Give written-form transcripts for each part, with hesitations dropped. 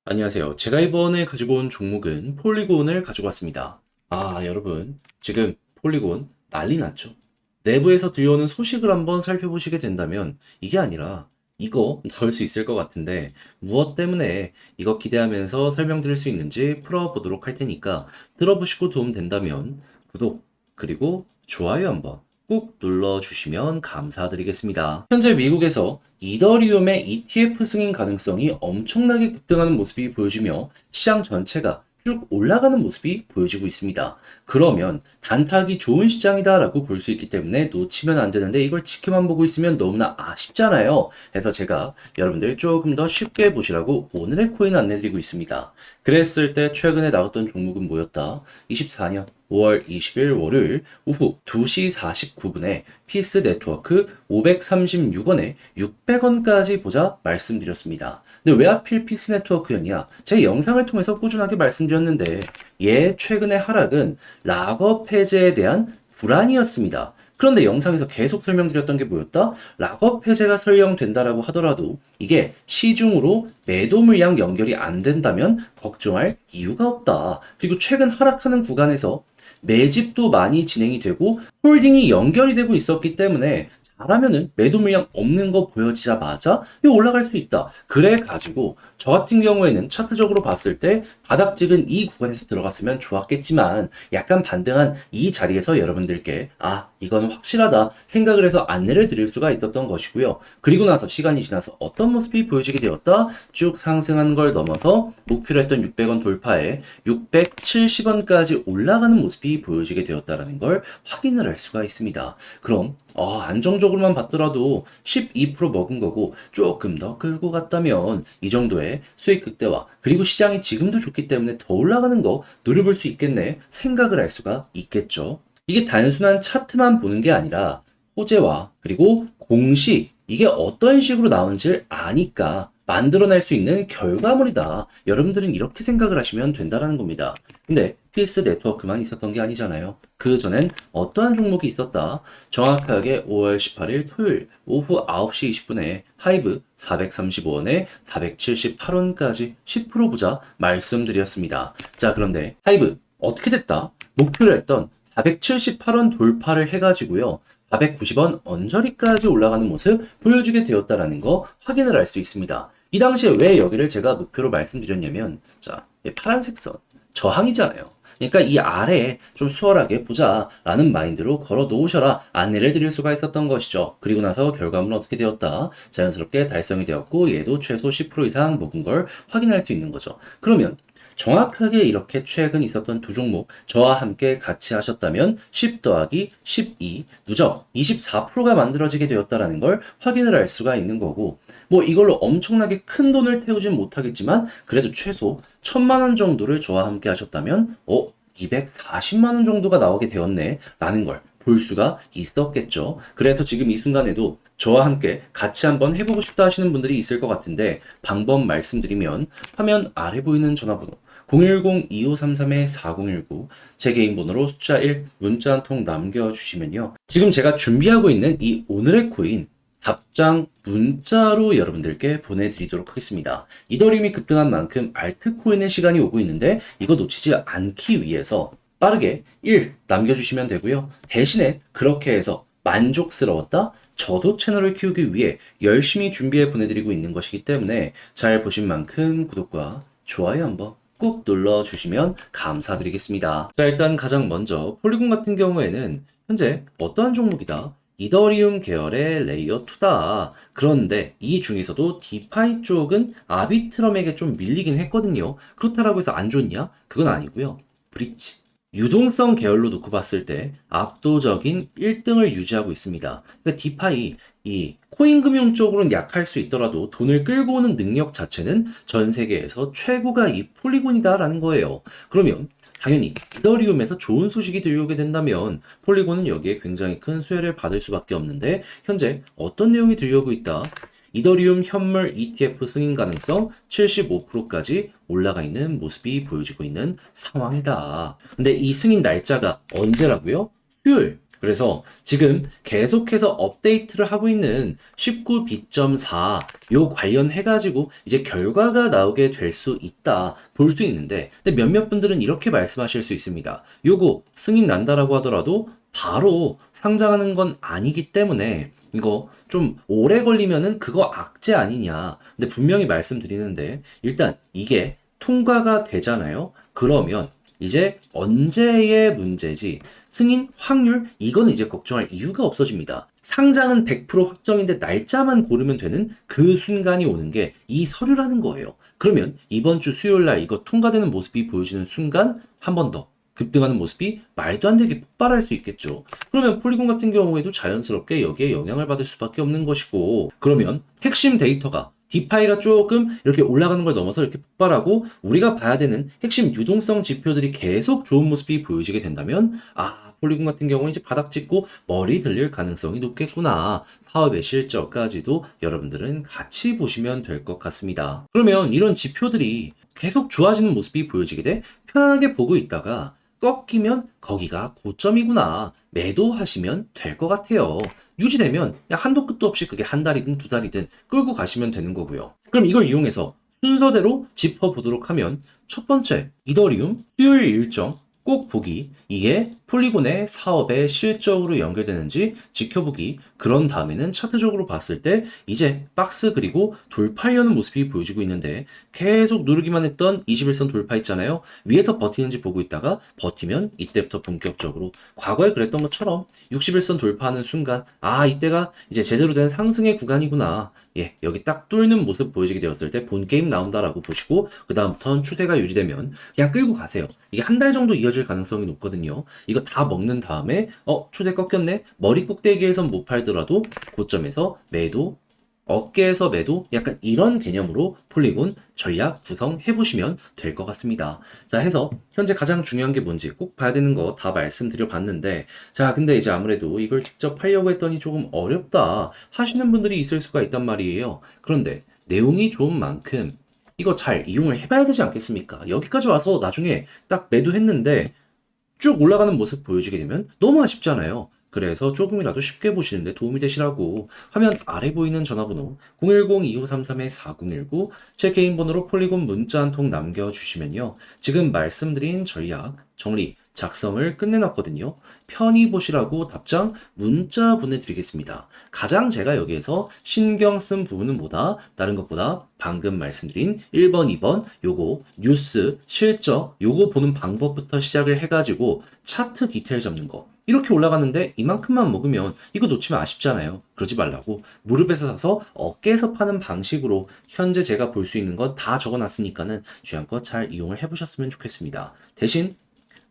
안녕하세요. 제가 이번에 가지고 온 종목은 폴리곤을 가지고 왔습니다. 여러분, 지금 폴리곤 난리 났죠? 내부에서 들려오는 소식을 한번 살펴보시게 된다면 이게 아니라 이거 나올 수 있을 것 같은데 무엇 때문에 이거 기대하면서 설명드릴 수 있는지 풀어보도록 할 테니까 들어보시고 도움 된다면 구독 그리고 좋아요 한번 꾹 눌러주시면 감사드리겠습니다. 현재 미국에서 이더리움의 ETF 승인 가능성이 엄청나게 급등하는 모습이 보여지며 시장 전체가 쭉 올라가는 모습이 보여지고 있습니다. 그러면 단타하기 좋은 시장이다라고 볼 수 있기 때문에 놓치면 안 되는데 이걸 지켜만 보고 있으면 너무나 아쉽잖아요. 그래서 제가 여러분들 조금 더 쉽게 보시라고 오늘의 코인 안내드리고 있습니다. 그랬을 때 최근에 나왔던 종목은 뭐였다? 24년 5월 20일 월요일 오후 2시 49분에 피스 네트워크 536원에 600원까지 보자 말씀드렸습니다. 근데 왜 하필 피스 네트워크였냐? 제 영상을 통해서 꾸준하게 말씀드렸는데 얘 최근의 하락은 락업 해제에 대한 불안이었습니다. 그런데 영상에서 계속 설명드렸던 게 뭐였다? 락업 해제가 설령 된다라고 하더라도 이게 시중으로 매도 물량 연결이 안 된다면 걱정할 이유가 없다. 그리고 최근 하락하는 구간에서 매집도 많이 진행이 되고 홀딩이 연결이 되고 있었기 때문에 잘하면은 매도 물량 없는 거 보여지자마자 이거 올라갈 수 있다. 그래 가지고 저 같은 경우에는 차트적으로 봤을 때 바닥 찍은 이 구간에서 들어갔으면 좋았겠지만 약간 반등한 이 자리에서 여러분들께 이건 확실하다 생각을 해서 안내를 드릴 수가 있었던 것이고요. 그리고 나서 시간이 지나서 어떤 모습이 보여지게 되었다? 쭉 상승하는 걸 넘어서 목표로 했던 600원 돌파에 670원까지 올라가는 모습이 보여지게 되었다는 걸 확인을 할 수가 있습니다. 그럼 안정적으로만 봤더라도 12% 먹은 거고 조금 더 끌고 갔다면 이 정도의 수익 극대화 그리고 시장이 지금도 좋기 때문에 더 올라가는 거 노려볼 수 있겠네 생각을 할 수가 있겠죠. 이게 단순한 차트만 보는 게 아니라 호재와 그리고 공식 이게 어떤 식으로 나온지를 아니까 만들어낼 수 있는 결과물이다. 여러분들은 이렇게 생각을 하시면 된다는 겁니다. 근데 필스 네트워크만 있었던 게 아니잖아요. 그 전엔 어떠한 종목이 있었다? 정확하게 5월 18일 토요일 오후 9시 20분에 하이브 435원에 478원까지 10% 부자 말씀드렸습니다. 자, 그런데 하이브 어떻게 됐다? 목표를 했던 478원 돌파를 해가지고요. 490원 언저리까지 올라가는 모습 보여주게 되었다라는 거 확인을 할 수 있습니다. 이 당시에 왜 여기를 제가 목표로 말씀드렸냐면, 자, 파란색 선, 저항이잖아요. 그러니까 이 아래에 좀 수월하게 보자라는 마인드로 걸어 놓으셔라 안내를 드릴 수가 있었던 것이죠. 그리고 나서 결과물은 어떻게 되었다? 자연스럽게 달성이 되었고 얘도 최소 10% 이상 먹은 걸 확인할 수 있는 거죠. 그러면 정확하게 이렇게 최근 있었던 두 종목 저와 함께 같이 하셨다면 10 더하기 12 누적 24%가 만들어지게 되었다는 걸 확인을 할 수가 있는 거고 뭐 이걸로 엄청나게 큰 돈을 태우진 못하겠지만 그래도 최소 1000만 원 정도를 저와 함께 하셨다면 240만 원 정도가 나오게 되었네 라는 걸 볼 수가 있었겠죠. 그래서 지금 이 순간에도 저와 함께 같이 한번 해보고 싶다 하시는 분들이 있을 것 같은데 방법 말씀드리면 화면 아래 보이는 전화번호 010-2533-4019 제 개인 번호로 숫자 1 문자 한 통 남겨주시면요. 지금 제가 준비하고 있는 이 오늘의 코인 답장 문자로 여러분들께 보내드리도록 하겠습니다. 이더리움이 급등한 만큼 알트코인의 시간이 오고 있는데 이거 놓치지 않기 위해서 빠르게 1 남겨주시면 되고요. 대신에 그렇게 해서 만족스러웠다? 저도 채널을 키우기 위해 열심히 준비해 보내드리고 있는 것이기 때문에 잘 보신 만큼 구독과 좋아요 한번 꾹 눌러주시면 감사드리겠습니다. 자, 일단 가장 먼저 폴리곤 같은 경우에는 현재 어떠한 종목이다? 이더리움 계열의 레이어 2다. 그런데 이 중에서도 디파이 쪽은 아비트럼에게 좀 밀리긴 했거든요. 그렇다라고 해서 안 좋냐? 그건 아니고요. 브릿지. 유동성 계열로 놓고 봤을 때 압도적인 1등을 유지하고 있습니다. 그러니까 디파이 이 코인 금융 쪽으로는 약할 수 있더라도 돈을 끌고 오는 능력 자체는 전 세계에서 최고가 이 폴리곤이다라는 거예요. 그러면 당연히 이더리움에서 좋은 소식이 들려오게 된다면 폴리곤은 여기에 굉장히 큰 수혜를 받을 수밖에 없는데 현재 어떤 내용이 들려오고 있다? 이더리움 현물 ETF 승인 가능성 75%까지 올라가 있는 모습이 보여지고 있는 상황이다. 근데 이 승인 날짜가 언제라고요? 수요일 그래서 지금 계속해서 업데이트를 하고 있는 19B.4 요 관련해가지고 이제 결과가 나오게 될 수 있다 볼 수 있는데, 근데 몇몇 분들은 이렇게 말씀하실 수 있습니다. 요거 승인 난다라고 하더라도 바로 상장하는 건 아니기 때문에 이거 좀 오래 걸리면은 그거 악재 아니냐. 근데 분명히 말씀드리는데, 일단 이게 통과가 되잖아요. 그러면 이제 언제의 문제지 승인 확률 이거는 이제 걱정할 이유가 없어집니다. 상장은 100% 확정인데 날짜만 고르면 되는 그 순간이 오는 게 이 서류라는 거예요. 그러면 이번 주 수요일 날 이거 통과되는 모습이 보여지는 순간 한 번 더 급등하는 모습이 말도 안 되게 폭발할 수 있겠죠. 그러면 폴리곤 같은 경우에도 자연스럽게 여기에 영향을 받을 수밖에 없는 것이고, 그러면 핵심 데이터가 디파이가 조금 이렇게 올라가는 걸 넘어서 이렇게 폭발하고 우리가 봐야 되는 핵심 유동성 지표들이 계속 좋은 모습이 보여지게 된다면, 아, 폴리곤 같은 경우는 이제 바닥 찍고 머리 들릴 가능성이 높겠구나. 사업의 실적까지도 여러분들은 같이 보시면 될 것 같습니다. 그러면 이런 지표들이 계속 좋아지는 모습이 보여지게 돼 편하게 보고 있다가 꺾이면 거기가 고점이구나. 매도하시면 될 것 같아요. 유지되면 그냥 한도 끝도 없이 그게 한 달이든 두 달이든 끌고 가시면 되는 거고요. 그럼 이걸 이용해서 순서대로 짚어보도록 하면, 첫 번째, 이더리움 수요일 일정 꼭 보기. 이게 폴리곤의 사업에 실적으로 연결되는지 지켜보기. 그런 다음에는 차트적으로 봤을 때 이제 박스 그리고 돌파하려는 모습이 보여지고 있는데, 계속 누르기만 했던 21선 돌파 있잖아요. 위에서 버티는지 보고 있다가 버티면 이때부터 본격적으로 과거에 그랬던 것처럼 61선 돌파하는 순간, 아, 이때가 이제 제대로 된 상승의 구간이구나. 예, 여기 딱 뚫는 모습 보여지게 되었을 때 본 게임 나온다라고 보시고, 그 다음부터는 추세가 유지되면 그냥 끌고 가세요. 이게 한 달 정도 이어질 가능성이 높거든요. 이거 다 먹는 다음에 추세 꺾였네? 머리 꼭대기에선 못 팔더라도 고점에서 매도, 어깨에서 매도, 약간 이런 개념으로 폴리곤 전략 구성해 보시면 될 것 같습니다. 자, 해서 현재 가장 중요한 게 뭔지 꼭 봐야 되는 거 다 말씀드려 봤는데, 자, 근데 이제 아무래도 이걸 직접 하려고 했더니 조금 어렵다 하시는 분들이 있을 수가 있단 말이에요. 그런데 내용이 좋은 만큼 이거 잘 이용을 해봐야 되지 않겠습니까? 여기까지 와서 나중에 딱 매도했는데 쭉 올라가는 모습 보여주게 되면 너무 아쉽잖아요. 그래서 조금이라도 쉽게 보시는데 도움이 되시라고 화면 아래 보이는 전화번호 010-2533-4019 제 개인 번호로 폴리곤 문자 한 통 남겨주시면요. 지금 말씀드린 전략 정리 작성을 끝내놨거든요. 편히 보시라고 답장 문자 보내드리겠습니다. 가장 제가 여기에서 신경 쓴 부분은 뭐다? 다른 것보다 방금 말씀드린 1번, 2번 요거 뉴스, 실적 요거 보는 방법부터 시작을 해가지고 차트 디테일 잡는 거. 이렇게 올라가는데 이만큼만 먹으면 이거 놓치면 아쉽잖아요. 그러지 말라고 무릎에서 사서 어깨에서 파는 방식으로 현재 제가 볼 수 있는 건 다 적어놨으니까는 취향껏 잘 이용을 해보셨으면 좋겠습니다. 대신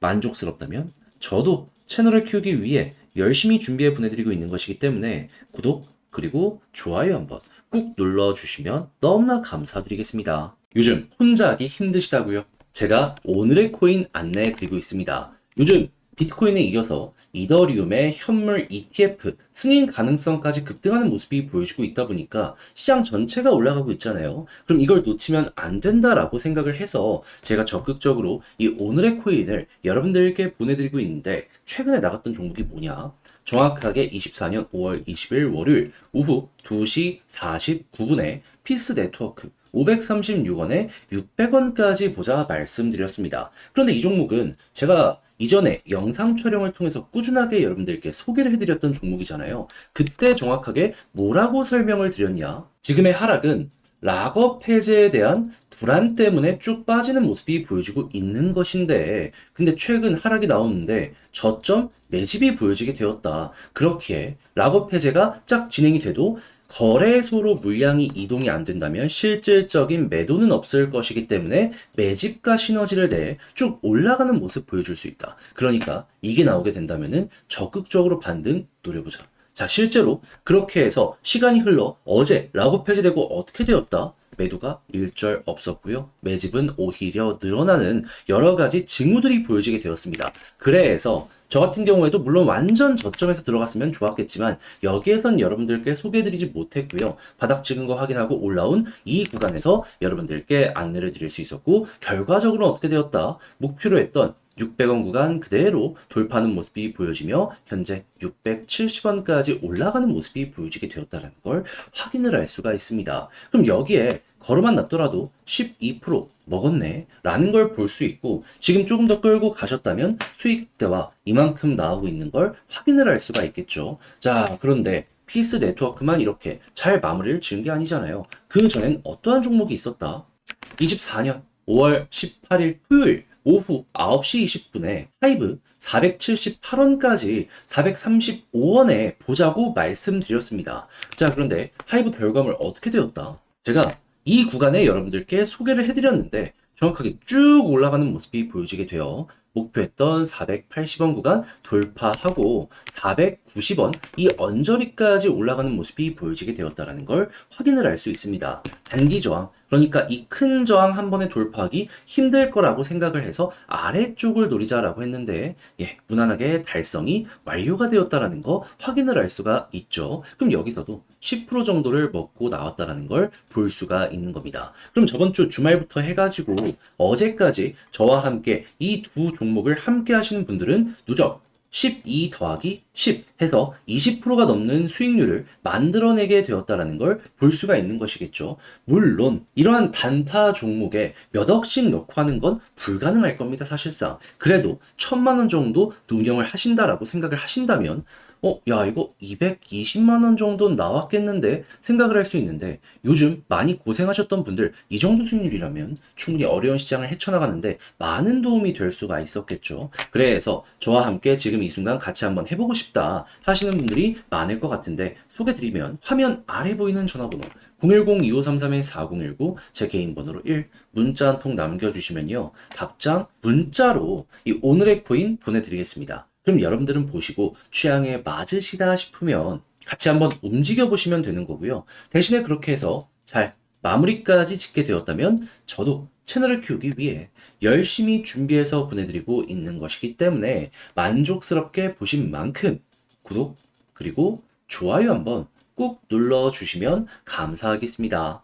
만족스럽다면 저도 채널을 키우기 위해 열심히 준비해 보내드리고 있는 것이기 때문에 구독 그리고 좋아요 한번 꾹 눌러주시면 너무나 감사드리겠습니다. 요즘 혼자 하기 힘드시다고요? 제가 오늘의 코인 안내해 드리고 있습니다. 요즘 비트코인에 이어서 이더리움의 현물 ETF 승인 가능성까지 급등하는 모습이 보여지고 있다 보니까 시장 전체가 올라가고 있잖아요. 그럼 이걸 놓치면 안 된다라고 생각을 해서 제가 적극적으로 이 오늘의 코인을 여러분들께 보내드리고 있는데, 최근에 나갔던 종목이 뭐냐? 정확하게 24년 5월 20일 월요일 오후 2시 49분에 피스 네트워크 536원에 600원까지 보자 말씀드렸습니다. 그런데 이 종목은 제가 이전에 영상 촬영을 통해서 꾸준하게 여러분들께 소개를 해드렸던 종목이잖아요. 그때 정확하게 뭐라고 설명을 드렸냐? 지금의 하락은 락업 해제에 대한 불안 때문에 쭉 빠지는 모습이 보여지고 있는 것인데, 근데 최근 하락이 나오는데 저점 매집이 보여지게 되었다. 그렇기에 락업 해제가 쫙 진행이 돼도 거래소로 물량이 이동이 안 된다면 실질적인 매도는 없을 것이기 때문에 매집과 시너지를 내 쭉 올라가는 모습 보여줄 수 있다. 그러니까 이게 나오게 된다면은 적극적으로 반등 노려보자. 자, 실제로 그렇게 해서 시간이 흘러 어제 락업 해제되고 어떻게 되었다? 매도가 일절 없었고요. 매집은 오히려 늘어나는 여러 가지 징후들이 보여지게 되었습니다. 그래서 저 같은 경우에도 물론 완전 저점에서 들어갔으면 좋았겠지만 여기에선 여러분들께 소개해드리지 못했고요. 바닥 찍은 거 확인하고 올라온 이 구간에서 여러분들께 안내를 드릴 수 있었고 결과적으로 어떻게 되었다? 목표로 했던 600원 구간 그대로 돌파하는 모습이 보여지며 현재 670원까지 올라가는 모습이 보여지게 되었다는 걸 확인을 할 수가 있습니다. 그럼 여기에 걸어만 놨더라도 12% 먹었네 라는 걸 볼 수 있고 지금 조금 더 끌고 가셨다면 수익대와 이만큼 나오고 있는 걸 확인을 할 수가 있겠죠. 자, 그런데 피스 네트워크만 이렇게 잘 마무리를 지은 게 아니잖아요. 그 전엔 어떠한 종목이 있었다? 24년 5월 18일 토요일 오후 9시 20분에 하이브 478원까지 435원에 보자고 말씀드렸습니다. 자, 그런데 하이브 결과물 어떻게 되었다? 제가 이 구간에 여러분들께 소개를 해드렸는데 정확하게 쭉 올라가는 모습이 보여지게 되어 목표했던 480원 구간 돌파하고 490원 이 언저리까지 올라가는 모습이 보여지게 되었다는 걸 확인을 할 수 있습니다. 단기 저항, 그러니까 이 큰 저항 한 번에 돌파하기 힘들 거라고 생각을 해서 아래쪽을 노리자라고 했는데 무난하게 달성이 완료가 되었다라는 거 확인을 할 수가 있죠. 그럼 여기서도 10% 정도를 먹고 나왔다라는 걸 볼 수가 있는 겁니다. 그럼 저번 주 주말부터 해가지고 어제까지 저와 함께 이 두 종목을 함께 하시는 분들은 누적 12 더하기 10 해서 20%가 넘는 수익률을 만들어내게 되었다라는 걸 볼 수가 있는 것이겠죠. 물론 이러한 단타 종목에 몇 억씩 넣고 하는 건 불가능할 겁니다, 사실상. 그래도 1,000만 원 정도 운영을 하신다라고 생각을 하신다면 야, 이거 220만 원 정도 나왔겠는데 생각을 할 수 있는데 요즘 많이 고생하셨던 분들 이 정도 수익률이라면 충분히 어려운 시장을 헤쳐나가는데 많은 도움이 될 수가 있었겠죠. 그래서 저와 함께 지금 이 순간 같이 한번 해보고 싶다 하시는 분들이 많을 것 같은데 소개드리면 화면 아래 보이는 전화번호 010-2533-4019 제 개인 번호로 1 문자 한 통 남겨주시면요. 답장 문자로 이 오늘의 코인 보내드리겠습니다. 그럼 여러분들은 보시고 취향에 맞으시다 싶으면 같이 한번 움직여 보시면 되는 거고요. 대신에 그렇게 해서 잘 마무리까지 짓게 되었다면 저도 채널을 키우기 위해 열심히 준비해서 보내드리고 있는 것이기 때문에 만족스럽게 보신 만큼 구독 그리고 좋아요 한번 꾹 눌러주시면 감사하겠습니다.